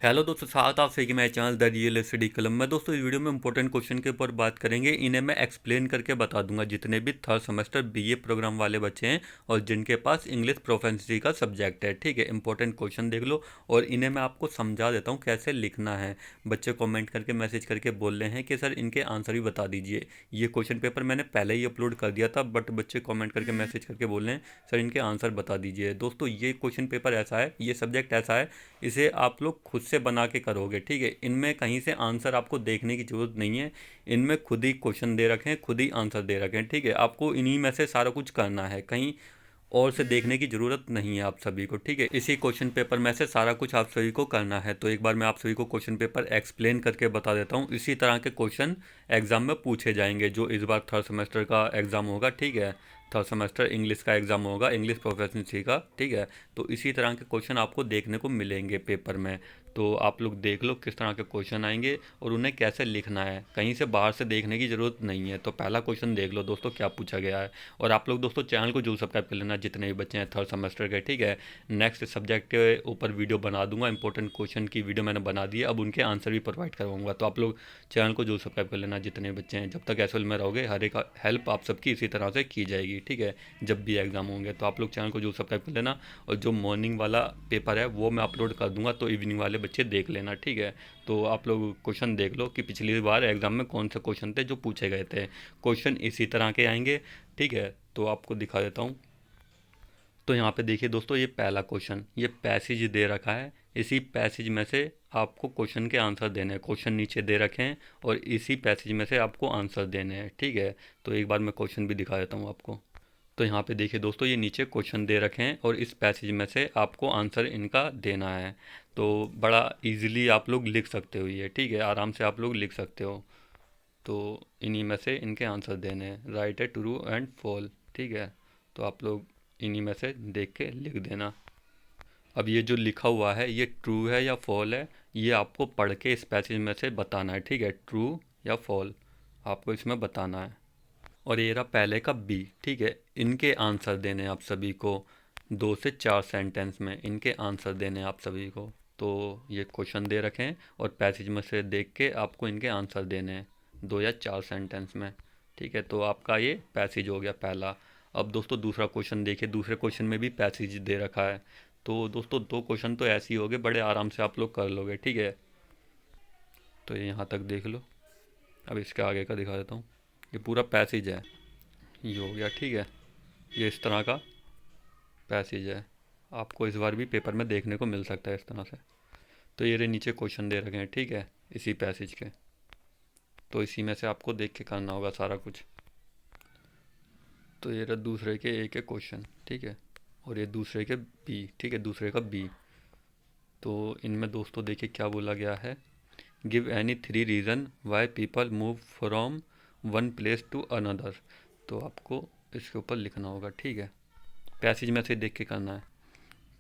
Hello दोस्तों, स्वागत है आप सभी के मेरे चैनल द रियल स्टडी कलम में। दोस्तों इस वीडियो में इंपॉर्टेंट क्वेश्चन के ऊपर बात करेंगे। इन्हें मैं एक्सप्लेन करके बता दूंगा जितने भी थर्ड सेमेस्टर बीए प्रोग्राम वाले बच्चे हैं और जिनके पास इंग्लिश प्रोफेंसी का सब्जेक्ट है। ठीक है, इंपॉर्टेंट क्वेश्चन देख लो और इन्हें मैं आपको समझा देता हूँ कैसे लिखना है। बच्चे कॉमेंट करके मैसेज करके बोल रहे हैं कि सर इनके आंसर भी बता दीजिए। ये क्वेश्चन पेपर मैंने पहले ही अपलोड कर दिया था, बट बच्चे कॉमेंट करके मैसेज करके बोल रहे हैं सर इनके आंसर बता दीजिए। दोस्तों ये क्वेश्चन पेपर ऐसा है, ये सब्जेक्ट ऐसा है, इसे आप लोग खुद से बना के करोगे। ठीक है, इनमें कहीं से आंसर आपको देखने की ज़रूरत नहीं है। इनमें खुद ही क्वेश्चन दे रखे हैं, खुद ही आंसर दे रखे हैं। ठीक है, आपको इन्हीं में से सारा कुछ करना है, कहीं और से देखने की ज़रूरत नहीं है आप सभी को। ठीक है, इसी क्वेश्चन पेपर में से सारा कुछ आप सभी को करना है। तो एक बार मैं आप सभी को क्वेश्चन पेपर एक्सप्लेन करके बता देता हूँ। इसी तरह के क्वेश्चन एग्ज़ाम में पूछे जाएंगे जो इस बार थर्ड सेमेस्टर का एग्ज़ाम होगा। ठीक है, थर्ड सेमेस्टर इंग्लिश का एग्ज़ाम होगा, इंग्लिश प्रोफेशनसी का। ठीक है, तो इसी तरह के क्वेश्चन आपको देखने को मिलेंगे पेपर में। तो आप लोग देख लो किस तरह के क्वेश्चन आएंगे और उन्हें कैसे लिखना है, कहीं से बाहर से देखने की ज़रूरत नहीं है। तो पहला क्वेश्चन देख लो दोस्तों क्या पूछा गया है। और आप लोग दोस्तों चैनल को जरूर सब्सक्राइब कर लेना जितने भी बच्चे हैं थर्ड सेमेस्टर के। ठीक है, नेक्स्ट सब्जेक्ट के ऊपर वीडियो बना दूंगा, इंपॉर्टेंट क्वेश्चन की वीडियो मैंने बना दी है, अब उनके आंसर भी प्रोवाइड करवाऊंगा। तो आप लोग चैनल को जरूर सब्सक्राइब कर लेना जितने बच्चे हैं। जब तक एसएल में रहोगे हर एक हेल्प आप सबकी इसी तरह से की जाएगी। ठीक है, जब भी एग्ज़ाम होंगे तो आप लोग चैनल को जरूर सब्सक्राइब कर लेना। और जो मॉर्निंग वाला पेपर है वो मैं अपलोड कर दूंगा, तो इवनिंग वाले बच्चे देख लेना। ठीक है, तो आप लोग क्वेश्चन देख लो कि पिछली बार एग्ज़ाम में कौन से क्वेश्चन थे जो पूछे गए थे। क्वेश्चन इसी तरह के आएंगे। ठीक है, तो आपको दिखा देता हूँ। तो यहाँ पे देखिए दोस्तों, ये पहला क्वेश्चन, ये पैसेज दे रखा है। इसी पैसेज में से आपको क्वेश्चन के आंसर देने हैं। क्वेश्चन नीचे दे रखे हैं और इसी पैसेज में से आपको आंसर देने हैं। ठीक है, तो एक बार मैं क्वेश्चन भी दिखा देता हूँ आपको। तो यहाँ पे देखिए दोस्तों, ये नीचे क्वेश्चन दे रखे हैं और इस पैसेज में से आपको आंसर इनका देना है। तो बड़ा इजीली आप लोग लिख सकते हो ये। ठीक है, आराम से आप लोग लिख सकते हो। तो इन्हीं में से इनके आंसर देने हैं, राइट है, ट्रू एंड फॉल। ठीक है, तो आप लोग इन्हीं में से देख के लिख देना। अब ये जो लिखा हुआ है ये ट्रू है या फॉल है, ये आपको पढ़ के इस पैसेज में से बताना है। ठीक है, ट्रू या फॉल आपको इसमें बताना है। और ये रहा पहले का बी। ठीक है, इनके आंसर देने हैं आप सभी को। 2 से 4 सेंटेंस में इनके आंसर देने हैं आप सभी को। तो ये क्वेश्चन दे रखे हैं और पैसेज में से देख के आपको इनके आंसर देने हैं 2 या 4 सेंटेंस में। ठीक है, तो आपका ये पैसेज हो गया पहला। अब दोस्तों दूसरा क्वेश्चन देखिए, दूसरे क्वेश्चन में भी पैसेज दे रखा है। तो दोस्तों 2 क्वेश्चन तो ऐसे ही हो गए, बड़े आराम से आप लोग कर लोगे। ठीक है, तो ये यहाँ तक देख लो। अब इसके आगे का दिखा देता हूँ। ये पूरा पैसेज है, ये हो गया। ठीक है, ये इस तरह का पैसेज है, आपको इस बार भी पेपर में देखने को मिल सकता है इस तरह से। तो ये रहे नीचे क्वेश्चन दे रखे हैं। ठीक है, इसी पैसेज के, तो इसी में से आपको देख के करना होगा सारा कुछ। तो ये रहा दूसरे के ए के क्वेश्चन। ठीक है, और ये दूसरे के बी। ठीक है, दूसरे का बी। तो इनमें दोस्तों देखिए क्या बोला गया है, give any 3 reason why people move from one place to another. तो आपको इसके ऊपर लिखना होगा। ठीक है, पैसेज में से देख के करना है।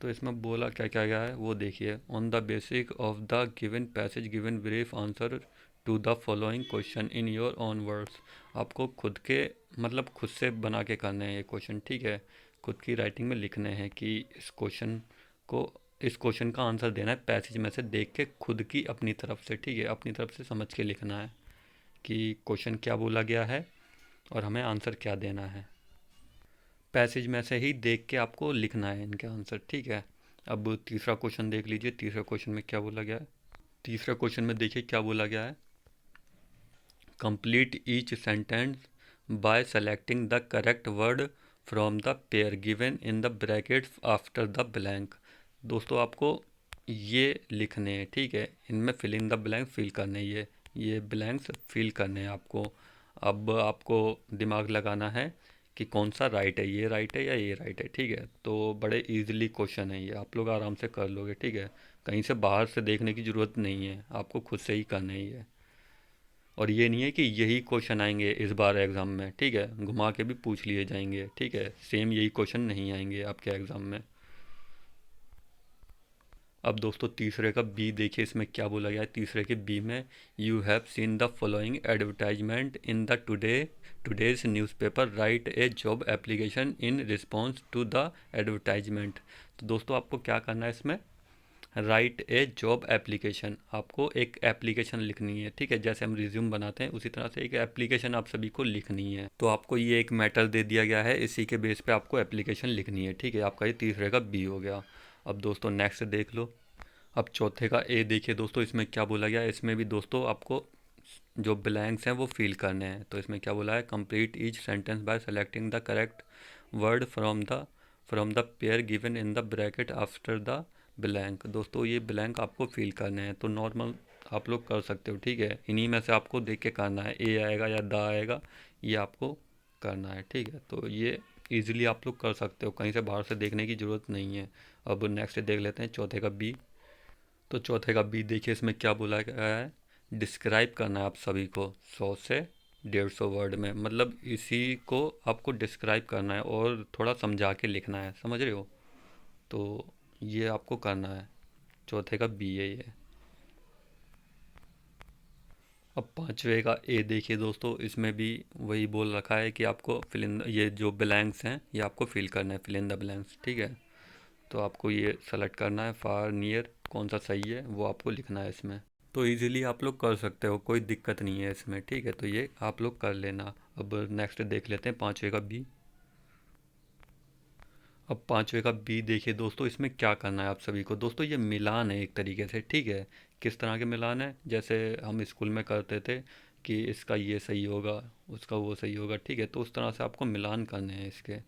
तो इसमें बोला क्या क्या गया है वो देखिए। On the basic of the given passage given brief answer to the following question in your own words. आपको खुद के मतलब खुद से बना के करने हैं ये क्वेश्चन। ठीक है, खुद की राइटिंग में लिखने हैं कि को इस क्वेश्चन का आंसर देना है पैसेज में से देख के खुद की अपनी तरफ से। ठीक है, अपनी तरफ से समझ के लिखना है कि क्वेश्चन क्या बोला गया है और हमें आंसर क्या देना है। पैसेज में से ही देख के आपको लिखना है इनके आंसर। ठीक है, अब तीसरा क्वेश्चन देख लीजिए। तीसरा क्वेश्चन में क्या बोला गया है, तीसरा क्वेश्चन में देखिए क्या बोला गया है, complete each sentence by selecting the correct word from the pair given in the brackets after the blank. दोस्तों आपको ये लिखने हैं। ठीक है, इनमें fill in the blank fill करने हैं, ये ब्लैंक्स फिल करने हैं आपको। अब आपको दिमाग लगाना है कि कौन सा राइट है, ये राइट है या ये राइट है। ठीक है, तो बड़े इजीली क्वेश्चन है ये, आप लोग आराम से कर लोगे। ठीक है, कहीं से बाहर से देखने की ज़रूरत नहीं है, आपको खुद से ही करना ही है। और ये नहीं है कि यही क्वेश्चन आएंगे इस बार एग्ज़ाम में। ठीक है, घुमा के भी पूछ लिए जाएंगे। ठीक है, सेम यही क्वेश्चन नहीं आएंगे आपके एग्ज़ाम में। अब दोस्तों तीसरे का बी देखिए, इसमें क्या बोला गया है तीसरे के बी में, you have seen the following advertisement in the today's newspaper, write a job application in response to the advertisement. तो दोस्तों आपको क्या करना है इसमें, राइट ए जॉब एप्लीकेशन, आपको एक एप्लीकेशन लिखनी है, ठीक है। जैसे हम रिज्यूम बनाते हैं उसी तरह से एक एप्लीकेशन आप सभी को लिखनी है। तो आपको ये एक मैटर दे दिया गया है, इसी के बेस पे आपको एप्लीकेशन लिखनी है, ठीक है। आपका ये तीसरे का बी हो गया। अब दोस्तों नेक्स्ट देख लो। अब चौथे का ए देखिए दोस्तों, इसमें क्या बोला गया है। इसमें भी दोस्तों आपको जो ब्लैंक्स हैं वो फिल करने हैं। तो इसमें क्या बोला है, complete each sentence by selecting the correct word from the pair given in the bracket after the blank. दोस्तों ये ब्लैंक आपको फिल करने हैं, तो नॉर्मल आप लोग कर सकते हो, ठीक है। इन्हीं में से आपको देख के करना है, ए आएगा या द आएगा, ये आपको करना है, ठीक है। तो ये इजीली आप लोग कर सकते हो, कहीं से बाहर से देखने की ज़रूरत नहीं है। अब नेक्स्ट देख लेते हैं चौथे का बी। तो चौथे का बी देखिए, इसमें क्या बोला गया है, डिस्क्राइब करना है आप सभी को 100 से 150 वर्ड में, मतलब इसी को आपको डिस्क्राइब करना है और थोड़ा समझा के लिखना है, समझ रहे हो। तो ये आपको करना है, चौथे का बी है ये। अब पांचवे का ए देखिए दोस्तों, इसमें भी वही बोल रखा है कि आपको फिल इन, ये जो ब्लैंक्स हैं ये आपको फिल करना है, फिल इन द ब्लैंक्स, ठीक है। तो आपको ये सेलेक्ट करना है, फार नियर कौन सा सही है वो आपको लिखना है इसमें। तो इजीली आप लोग कर सकते हो, कोई दिक्कत नहीं है इसमें, ठीक है। तो ये आप लोग कर लेना। अब नेक्स्ट देख लेते हैं पांचवे का बी। अब पांचवे का बी देखिए दोस्तों, इसमें क्या करना है आप सभी को। दोस्तों ये मिलान है एक तरीके से, ठीक है। किस तरह के मिलान है, जैसे हम स्कूल में करते थे कि इसका ये सही होगा, उसका वो सही होगा, ठीक है। तो उस तरह से आपको मिलान करने हैं इसके।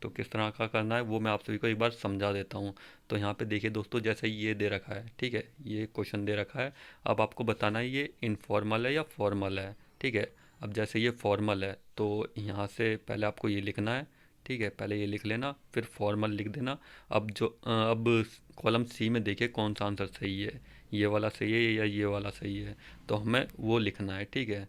तो किस तरह का करना है वो मैं आप सभी को एक बार समझा देता हूँ। तो यहाँ पे देखिए दोस्तों, जैसे ये दे रखा है, ठीक है, ये क्वेश्चन दे रखा है। अब आपको बताना है ये इनफॉर्मल है या फॉर्मल है, ठीक है। अब जैसे ये फॉर्मल है तो यहाँ से पहले आपको ये लिखना है, ठीक है। पहले ये लिख लेना, फिर फॉर्मल लिख देना। अब कॉलम सी में देखिए कौन सा आंसर सही है, ये वाला सही है या ये वाला सही है, तो हमें वो लिखना है, ठीक है।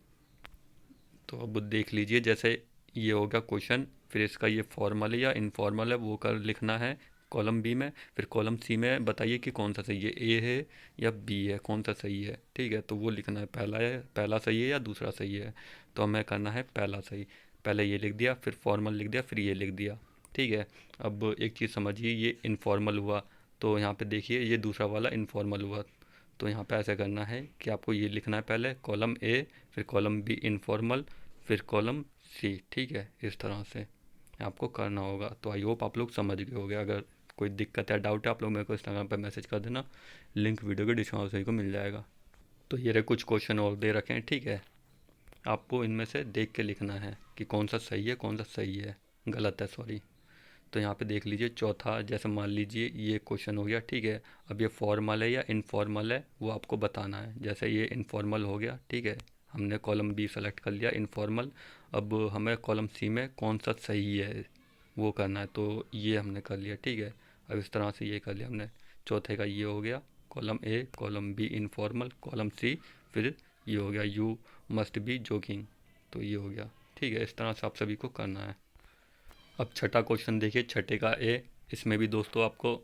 तो अब देख लीजिए, जैसे ये हो गया क्वेश्चन, फिर इसका ये फॉर्मल है या इनफॉर्मल है वो कर लिखना है कॉलम बी में। फिर कॉलम सी में बताइए कि कौन सा सही है, ए है या बी है, कौन सा सही है, ठीक है। तो वो लिखना है, पहला सही है या दूसरा सही है। तो हमें करना है पहला सही। पहले ये लिख दिया, फिर फॉर्मल लिख दिया, फिर ये लिख दिया, ठीक है। अब एक चीज़ समझिए, ये इनफॉर्मल हुआ, तो यहाँ पे देखिए ये दूसरा वाला इनफॉर्मल हुआ। तो यहाँ पे ऐसा करना है कि आपको ये लिखना है, पहले कॉलम ए, फिर कॉलम बी इनफॉर्मल, फिर कॉलम सी, ठीक है। इस तरह से आपको करना होगा। तो आई होप आप लोग समझ गए होंगे। अगर कोई दिक्कत या डाउट है आप लोग मेरे को इंस्टाग्राम पर मैसेज कर देना, लिंक वीडियो के डिस्क्रिप्शन को मिल जाएगा। तो ये रहे कुछ क्वेश्चन और दे रखे हैं, ठीक है। आपको इनमें से देख के लिखना है कि कौन सा सही है कौन सा सही है, गलत है सॉरी। तो यहाँ पे देख लीजिए चौथा, जैसे मान लीजिए ये क्वेश्चन हो गया, ठीक है। अब ये फॉर्मल है या इनफॉर्मल है वो आपको बताना है। जैसे ये इनफॉर्मल हो गया, ठीक है, हमने कॉलम बी सेलेक्ट कर लिया इनफॉर्मल। अब हमें कॉलम सी में कौन सा सही है वो करना है, तो ये हमने कर लिया, ठीक है। अब इस तरह से ये कर लिया हमने। चौथे का ये हो गया, column A column B informal, column C, फिर ये हो गया यू मस्ट बी जोकिंग, तो ये हो गया, ठीक है। इस तरह से आप सभी को करना है। अब छठा क्वेश्चन देखिए, छठे का ए। इसमें भी दोस्तों आपको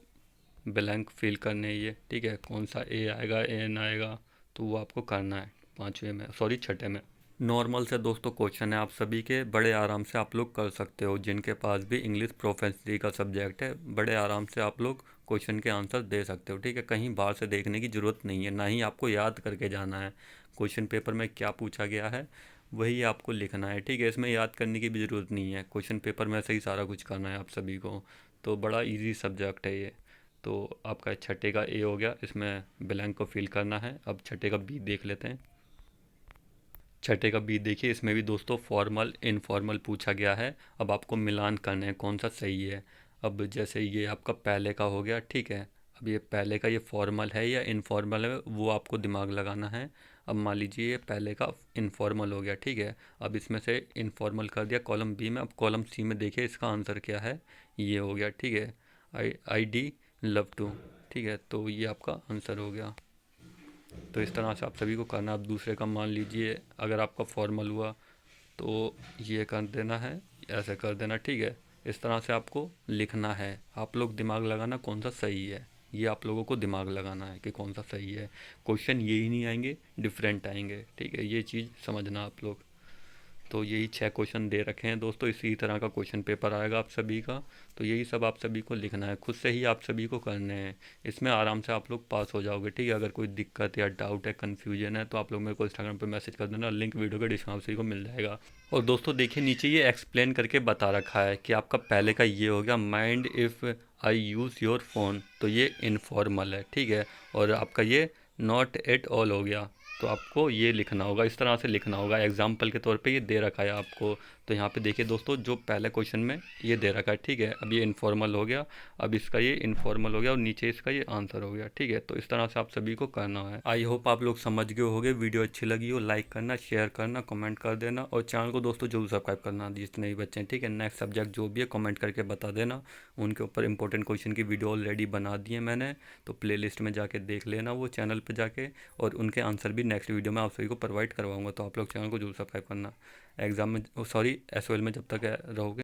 ब्लैंक फिल करने हैं ये, ठीक है। कौन सा ए आएगा एन आएगा, तो वो आपको करना है पाँचवें में, सॉरी छठे में। नॉर्मल से दोस्तों क्वेश्चन है, आप सभी के बड़े आराम से आप लोग कर सकते हो। जिनके पास भी इंग्लिश प्रोफेंसी का सब्जेक्ट है, बड़े आराम से आप लोग क्वेश्चन के आंसर दे सकते हो, ठीक है। कहीं बाहर से देखने की ज़रूरत नहीं है, ना ही आपको याद करके जाना है। क्वेश्चन पेपर में क्या पूछा गया है वही आपको लिखना है, ठीक है। इसमें याद करने की भी ज़रूरत नहीं है, क्वेश्चन पेपर में से ही सारा कुछ करना है आप सभी को। तो बड़ा ईजी सब्जेक्ट है ये। तो आपका छठे का ए हो गया, इसमें ब्लैंक को फिल करना है। अब छठे का बी देख लेते हैं। छठे का बी देखिए, इसमें भी दोस्तों फॉर्मल इनफॉर्मल पूछा गया है। अब आपको मिलान करना है कौन सा सही है। अब जैसे ये आपका पहले का हो गया, ठीक है। अब ये पहले का ये फॉर्मल है या इनफॉर्मल है वो आपको दिमाग लगाना है। अब मान लीजिए ये पहले का इनफॉर्मल हो गया, ठीक है। अब इसमें से इनफॉर्मल कर दिया कॉलम बी में। अब कॉलम सी में देखिए इसका आंसर क्या है, ये हो गया, ठीक है, आई डी लव टू, ठीक है। तो ये आपका आंसर हो गया। तो इस तरह से आप सभी को करना। आप दूसरे का मान लीजिए अगर आपका फॉर्मल हुआ तो ये कर देना है, ऐसे कर देना, ठीक है। इस तरह से आपको लिखना है। आप लोग दिमाग लगाना कौन सा सही है, ये आप लोगों को दिमाग लगाना है कि कौन सा सही है। क्वेश्चन यही नहीं आएंगे, डिफरेंट आएंगे, ठीक है। ये चीज़ समझना आप लोग। तो यही 6 क्वेश्चन दे रखे हैं दोस्तों, इसी तरह का क्वेश्चन पेपर आएगा आप सभी का। तो यही सब आप सभी को लिखना है, खुद से ही आप सभी को करने हैं। इसमें आराम से आप लोग पास हो जाओगे, ठीक है। अगर कोई दिक्कत या डाउट है, कन्फ्यूजन है, तो आप लोग मेरे को इंस्टाग्राम पे मैसेज कर देना, लिंक वीडियो के डिस्क्रिप्शन को मिल जाएगा। और दोस्तों देखिए नीचे ये एक्सप्लेन करके बता रखा है कि आपका पहले का ये हो गया mind if I use your phone, तो ये इनफॉर्मल है, ठीक है। और आपका ये नॉट एट ऑल हो गया, तो आपको ये लिखना होगा, इस तरह से लिखना होगा। एग्जाम्पल के तौर पे ये दे रखा है आपको। तो यहाँ पे देखिए दोस्तों, जो पहले क्वेश्चन में ये दे रखा है, ठीक है। अब ये इनफॉर्मल हो गया, अब इसका ये इनफॉर्मल हो गया और नीचे इसका ये आंसर हो गया, ठीक है। तो इस तरह से आप सभी को करना है। आई होप आप लोग समझ गए होंगे। वीडियो अच्छी लगी हो लाइक करना, शेयर करना, कमेंट कर देना और चैनल को दोस्तों जरूर सब्सक्राइब करना जितने भी बच्चे हैं, ठीक है। नेक्स्ट सब्जेक्ट जो भी है कमेंट करके बता देना। उनके ऊपर इंपॉर्टेंट क्वेश्चन की वीडियो ऑलरेडी बना दी है मैंने, तो प्लेलिस्ट में जाके देख लेना वो चैनल पर जाके, और उनके आंसर भी नेक्स्ट वीडियो में आप सभी को प्रोवाइड करवाऊंगा। तो आप लोग चैनल को जरूर सब्सक्राइब करना। एग्ज़ाम में, सॉरी, एसओएल में जब तक रहोगे।